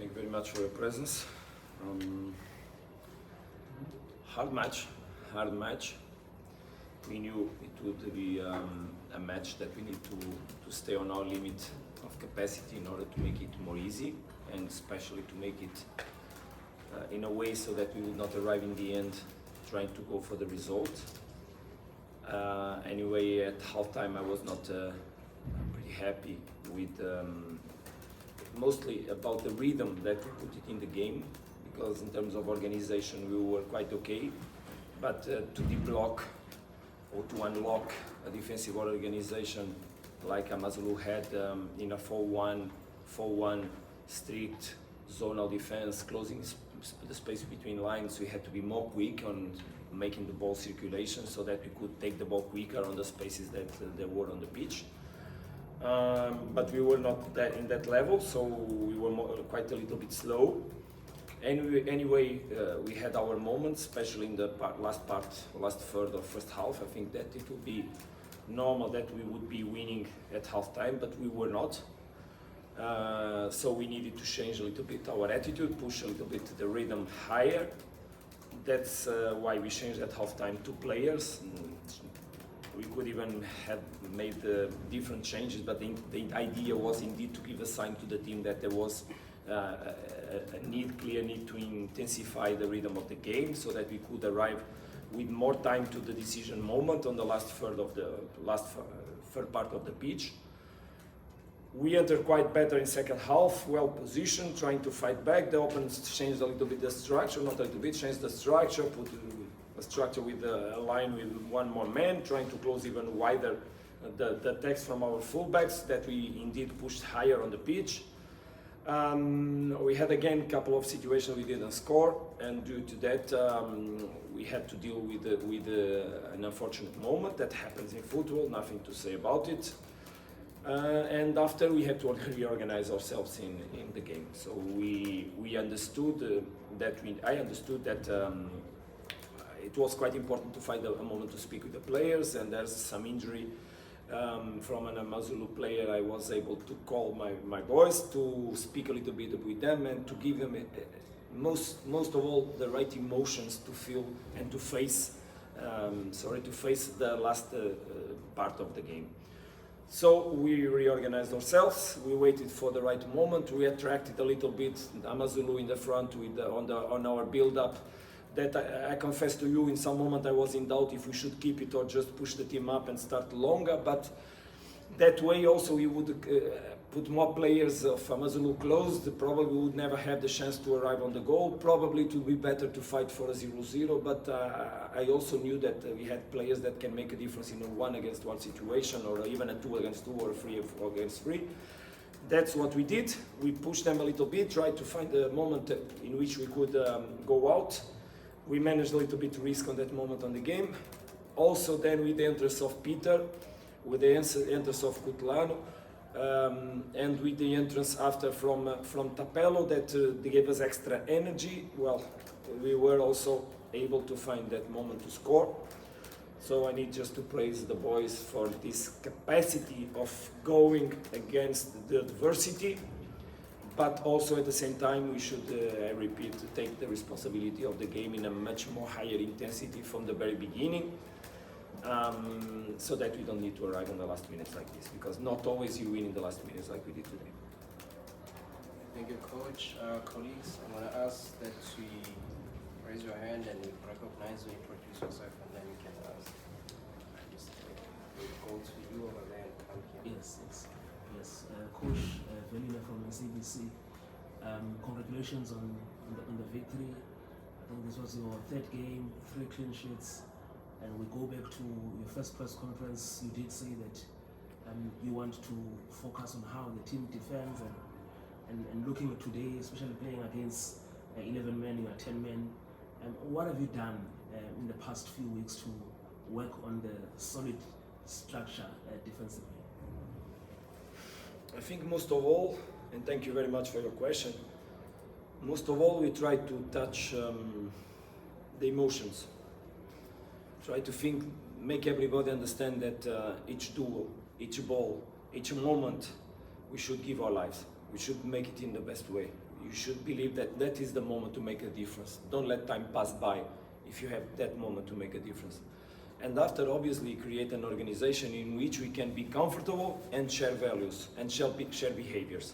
Thank you very much for your presence. Hard match. We knew it would be a match that we need to stay on our limit of capacity in order to make it more easy, and especially to make it in a way so that we would not arrive in the end trying to go for the result. Anyway, at halftime I was not pretty happy with mostly about the rhythm that we put it in the game, because in terms of organization we were quite okay, but to deblock or to unlock a defensive organization like AmaZulu had in a 4-1 strict zonal defense, closing the space between lines, we had to be more quick on making the ball circulation so that we could take the ball quicker on the spaces that there were on the pitch. But we were not in that level, so we were quite a little bit slow. Anyway, we had our moments, especially in the last third of first half. I think that it would be normal that we would be winning at halftime, but we were not. So we needed to change a little bit our attitude, push a little bit the rhythm higher. That's why we changed at halftime 2 players. We could even have made different changes, but the idea was indeed to give a sign to the team that there was a clear need to intensify the rhythm of the game, so that we could arrive with more time to the decision moment on the last third part of the pitch. We entered quite better in second half, well positioned, trying to fight back. The opponents changed a little bit the structure, not a little bit, changed the structure, put a structure with a line with 1 more man, trying to close even wider the attacks from our fullbacks that we indeed pushed higher on the pitch. We had again a couple of situations we didn't score, and due to that we had to deal with an unfortunate moment that happens in football, nothing to say about it. And after we had to reorganize ourselves in the game. So we understood I understood that it was quite important to find a moment to speak with the players, and there's some injury from an AmaZulu player. I was able to call my boys to speak a little bit with them and to give them most of all the right emotions to feel and to face the last part of the game. So we reorganized ourselves, we waited for the right moment, we attracted a little bit AmaZulu in the front on our build-up. That I confess to you, in some moment I was in doubt if we should keep it or just push the team up and start longer, but that way also we would put more players of AmaZulu closed. Probably we would never have the chance to arrive on the goal. Probably it would be better to fight for a 0-0, but I also knew that we had players that can make a difference in a 1-against-1 situation, or even a 2-against-2 or a 3-against-3. That's what we did. We pushed them a little bit, tried to find a moment in which we could go out. We managed a little bit to risk on that moment on the game. Also then with the entrance of Peter, with the entrance of Kutlano, and with the entrance after from Tapelo, that they gave us extra energy. Well, we were also able to find that moment to score. So I need just to praise the boys for this capacity of going against the adversity, but also at the same time we should, I repeat, take the responsibility of the game in a much more higher intensity from the very beginning. So that we don't need to arrive in the last minutes like this, because not always you win in the last minutes like we did today. Thank you, Coach. Colleagues, I'm going to ask that we raise your hand and recognize you, introduce yourself, and then you can ask. We'll go to you over there and come here. Yes. Coach Velina from CBC. Congratulations on the victory. I think this was your 3rd game, 3 clean sheets. And we go back to your first press conference. You did say that you want to focus on how the team defends, and looking at today, especially playing against 11 men, you are 10 men. What have you done in the past few weeks to work on the solid structure defensively? I think most of all, and thank you very much for your question, most of all we try to touch the emotions. Try to think, make everybody understand that each duel, each ball, each moment, we should give our lives. we should make it in the best way. You should believe that that is the moment to make a difference. Don't let time pass by if you have that moment to make a difference. And after, obviously, create an organization in which we can be comfortable and share values and share behaviors.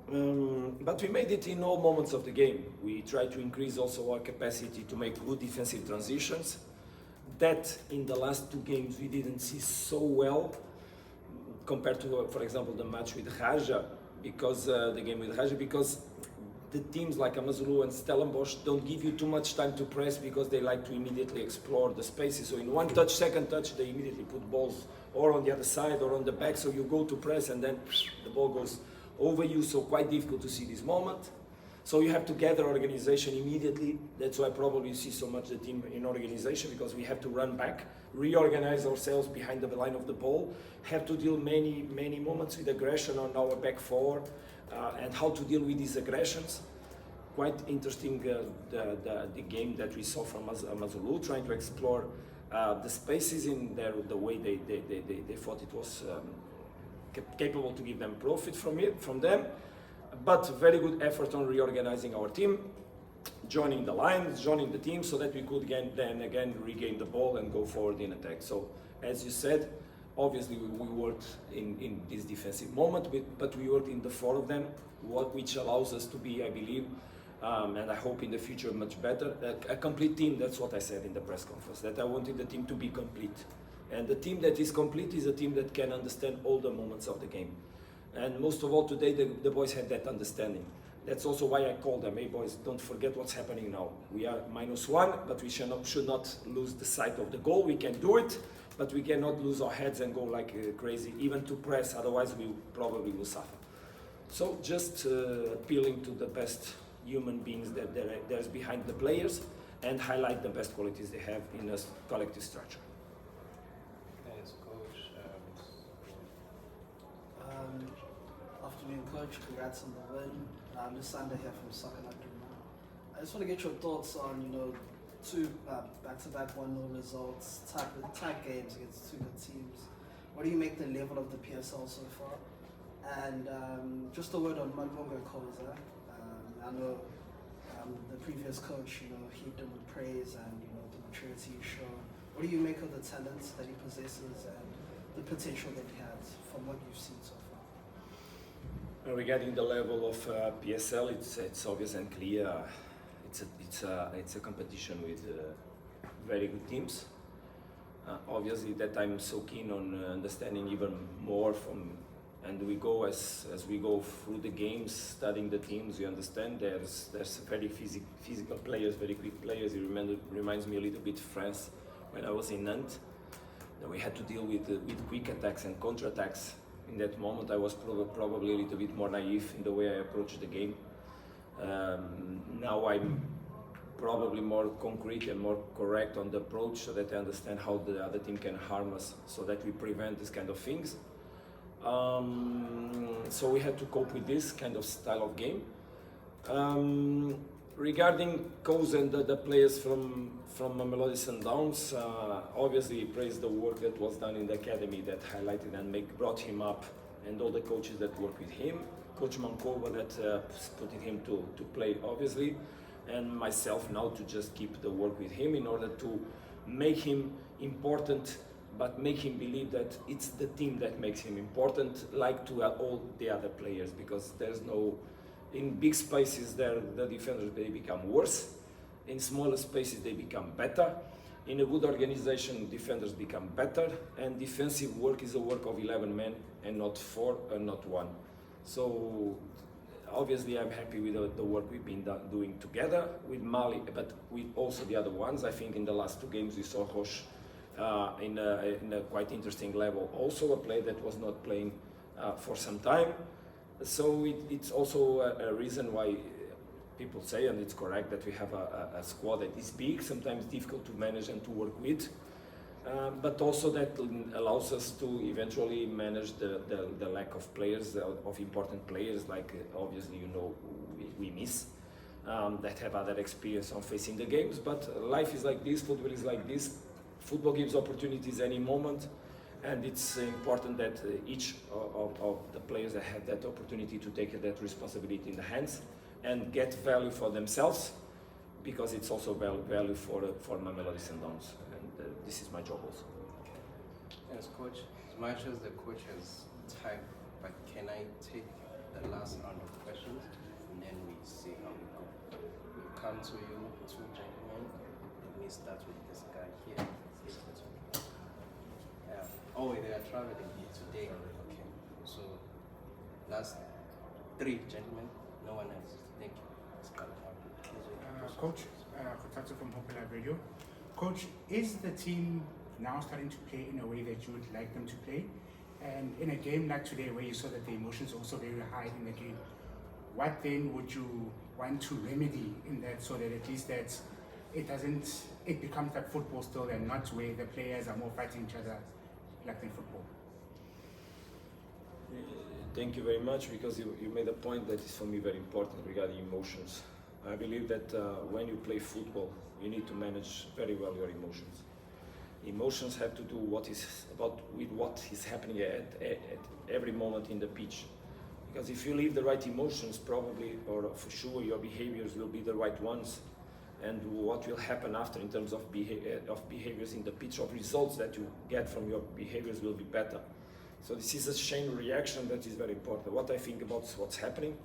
But we made it in all moments of the game. We tried to increase also our capacity to make good defensive transitions. That in the last 2 games we didn't see so well compared to, for example, the match with Raja, because the game with Raja, because the teams like AmaZulu and Stellenbosch don't give you too much time to press because they like to immediately explore the spaces. So in one touch, second touch, they immediately put balls or on the other side or on the back. So you go to press and then the ball goes over you. So quite difficult to see this moment. So you have to gather organization immediately. That's why probably you see so much the team in organization, because we have to run back, reorganize ourselves behind the line of the ball, have to deal many moments with aggression on our back four, and how to deal with these aggressions. Quite interesting the game that we saw from AmaZulu, trying to explore the spaces in there, the way they thought it was capable to give them profit from them. But very good effort on reorganizing our team, joining the lines, joining the team, so that we could then again regain the ball and go forward in attack. So, as you said, obviously we worked in this defensive moment, but we worked in the 4 of them, which allows us to be, I believe, and I hope in the future much better, a complete team. That's what I said in the press conference, that I wanted the team to be complete. And the team that is complete is a team that can understand all the moments of the game. And most of all today, the boys had that understanding. That's also why I called them, hey boys, don't forget what's happening now. We are -1, but we should not lose the sight of the goal. We can do it, but we cannot lose our heads and go like crazy, even to press, otherwise we probably will suffer. So just appealing to the best human beings that there's behind the players, and highlight the best qualities they have in a collective structure. Thanks, Coach. Afternoon, Coach. Congrats on the win. I'm Lusanda here from Soccer London. I just want to get your thoughts on, 2 back-to-back 1-0 results, tight games against 2 good teams. What do you make the level of the PSL so far? And just a word on Miguel Khoza. I know the previous coach, heaped him with praise and the maturity he showed. What do you make of the talents that he possesses and the potential that he has from what you've seen so far? Regarding the level of PSL, it's obvious and clear. It's a competition with very good teams. Obviously, that I'm so keen on understanding even more from, and we go as we go through the games, studying the teams. We understand there's very physical players, very quick players. It reminds me a little bit France when I was in Nantes. We had to deal with quick attacks and counter-attacks. In that moment, I was probably a little bit more naive in the way I approached the game. Now I'm probably more concrete and more correct on the approach, so that I understand how the other team can harm us, so that we prevent this kind of things. So we had to cope with this kind of style of game. Regarding Khoza and the players from Mamelodi Sundowns, obviously praise the work that was done in the academy, that highlighted and brought him up, and all the coaches that work with him. Coach Mankova that put him to play, obviously, and myself now to just keep the work with him in order to make him important, but make him believe that it's the team that makes him important, like to all the other players, because there's no... In big spaces, the defenders, they become worse. In smaller spaces, they become better. In a good organization, defenders become better. And defensive work is a work of 11 men and not 4 and not 1. So obviously, I'm happy with the work we've been doing together with Mali, but with also the other ones. I think in the last 2 games, we saw Roche in a quite interesting level. Also a player that was not playing for some time. So it's also a reason why people say, and it's correct, that we have a squad that is big, sometimes difficult to manage and to work with, but also that allows us to eventually manage the lack of players, of important players, like obviously we miss, that have other experience on facing the games. But life is like this, football is like this. Football gives opportunities any moment, And it's important that each of the players that have that opportunity to take that responsibility in the hands and get value for themselves, because it's also value for Mamelodi Sundowns, and this is my job also. Yes, coach. As much as the coach has time, but can I take the last round of questions and then we see how we go? We'll come to you, two gentlemen. Let me start with this guy here. Yeah. Oh, they are traveling here today. Okay. So, last three gentlemen. No one else. Thank you. Let's go. Coach, Khoza from Popular Radio. Coach, is the team now starting to play in a way that you would like them to play? And in a game like today, where you saw that the emotions are also very high in the game, what then would you want to remedy in that, so that at least that it becomes like football still, and not where the players are more fighting each other like in football? Thank you very much, because you made a point that is for me very important regarding emotions. I believe that when you play football, you need to manage very well your emotions. Emotions have to do with what is happening at every moment in the pitch. Because if you leave the right emotions, probably, or for sure, your behaviors will be the right ones. And what will happen after in terms of behaviors in the pitch, of results that you get from your behaviors, will be better. So this is a chain reaction that is very important. What I think about what's happening,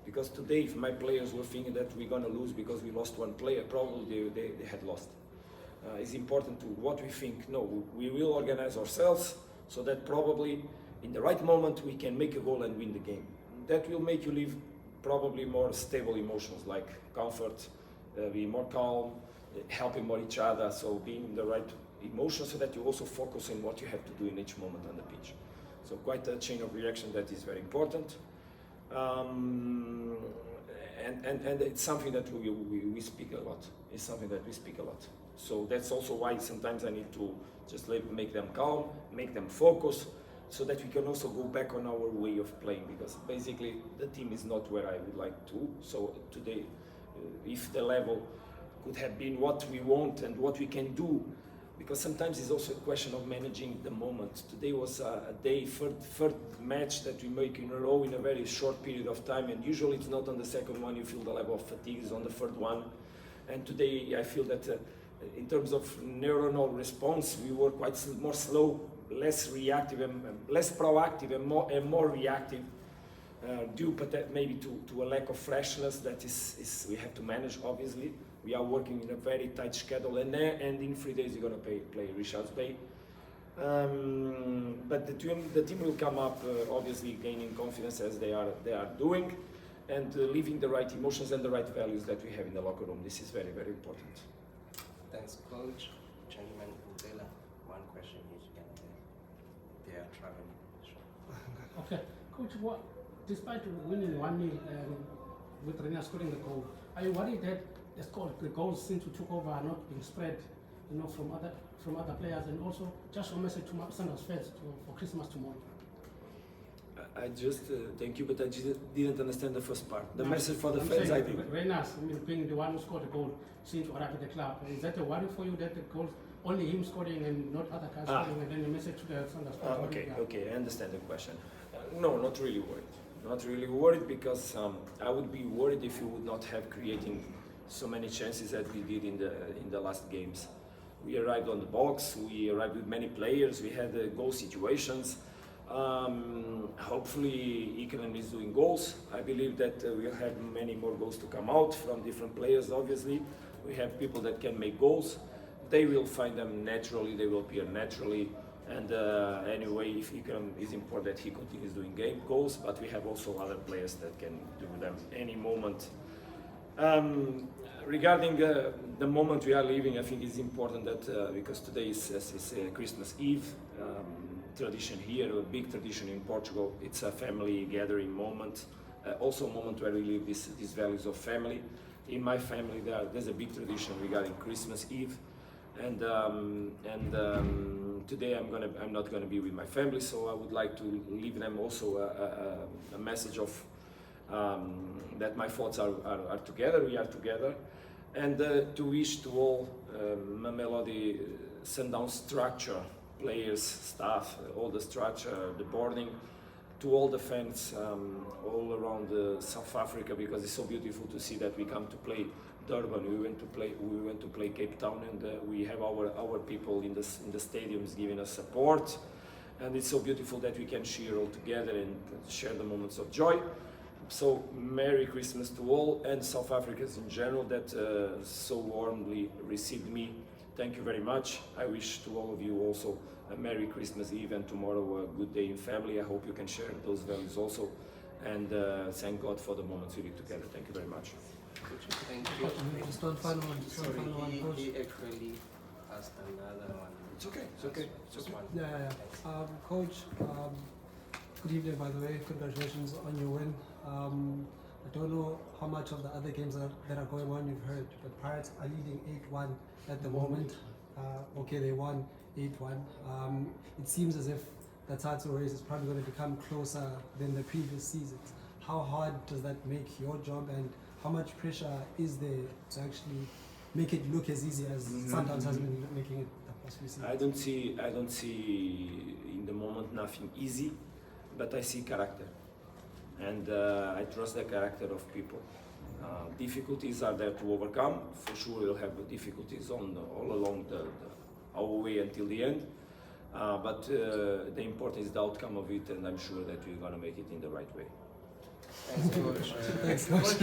because today if my players were thinking that we're going to lose because we lost one player, probably they had lost. It's important to what we think. No, we will organize ourselves so that probably in the right moment we can make a goal and win the game. That will make you live probably more stable emotions, like comfort, be more calm, helping more each other, so being in the right emotions, so that you also focus on what you have to do in each moment on the pitch. So quite a chain of reaction that is very important. And it's something that we speak a lot. It's something that we speak a lot. So that's also why sometimes I need to just make them calm, make them focus, so that we can also go back on our way of playing, because basically the team is not where I would like to. So today, if the level could have been what we want and what we can do, because sometimes it's also a question of managing the moment. Today was a day, third match that we make in a row in a very short period of time, and usually it's not on the second one you feel the level of fatigue, is on the third one. And today I feel that in terms of neuronal response, we were quite more slow, less reactive, and less proactive, and more reactive, due maybe to a lack of freshness that is we have to manage. Obviously, we are working in a very tight schedule, and in 3 days you're going to play Richards Bay. But the team will come up, obviously gaining confidence as they are doing, and leaving the right emotions and the right values that we have in the locker room. This is very, very important. Thanks, coach. Gentlemen, Miguel, one question each, and they are traveling. Sure. Okay, coach, despite winning 1-0 with Rena scoring the goal, are you worried that the goals since we took over are not being spread, from other players? And also, just a message to Sundowns fans for Christmas tomorrow. I just thank you, but I didn't understand the first part. The message for the fans, I did. Renas, being the one who scored the goal since we arrived at the club, is that a worry for you that the goals only him scoring and not other guys scoring? And then the message to the Sundowns fans. Okay, I understand the question. No, not really worried. Not really worried, because I would be worried if you would not have creating so many chances that we did in the last games. We arrived on the box. We arrived with many players. We had goal situations. Hopefully Ikenan is doing goals. I believe that we'll have many more goals to come out from different players. Obviously, we have people that can make goals. They will find them naturally. They will appear naturally. And anyway, if Ikenan is important that he continues doing goals, but we have also other players that can do them any moment. Regarding the moment we are living, I think it's important that because today is Christmas Eve. Tradition here, a big tradition in Portugal. It's a family gathering moment, also a moment where we live these values of family. In my family, there's a big tradition regarding Christmas Eve, and today I'm not gonna be with my family, so I would like to leave them also a message of that my thoughts are together. We are together, and to wish to all Mamelodi Sundowns structure players, staff, all the structure, the boarding, to all the fans all around South Africa, because it's so beautiful to see that we come to play Durban. We went to play Cape Town, and we have our people in the stadiums giving us support, and it's so beautiful that we can cheer all together and share the moments of joy. So Merry Christmas to all, and South Africans in general that so warmly received me. Thank you very much. I wish to all of you also a Merry Christmas Eve, and tomorrow a good day in family. I hope you can share those values also, and thank God for the moments we live together. Thank you very much. Thank you. Just one final one. Just one Sorry, final one, Coach. he actually asked another one. It's okay. It's okay. Just one. Yeah. Coach, good evening, by the way. Congratulations on your win. I don't know how much of the other games that are going on you've heard, but Pirates are leading 8-1 at the moment. Okay, they won 8-1. It seems as if the title race is probably going to become closer than the previous seasons. How hard does that make your job, and how much pressure is there to actually make it look as easy as Sundowns has been making it the past few seasons? I don't see in the moment nothing easy, but I see character, and I trust the character of people. Difficulties are there to overcome. For sure, we'll have difficulties all along our way until the end. But the important is the outcome of it, and I'm sure that we're going to make it in the right way. Thanks, Coach. Thanks, Coach.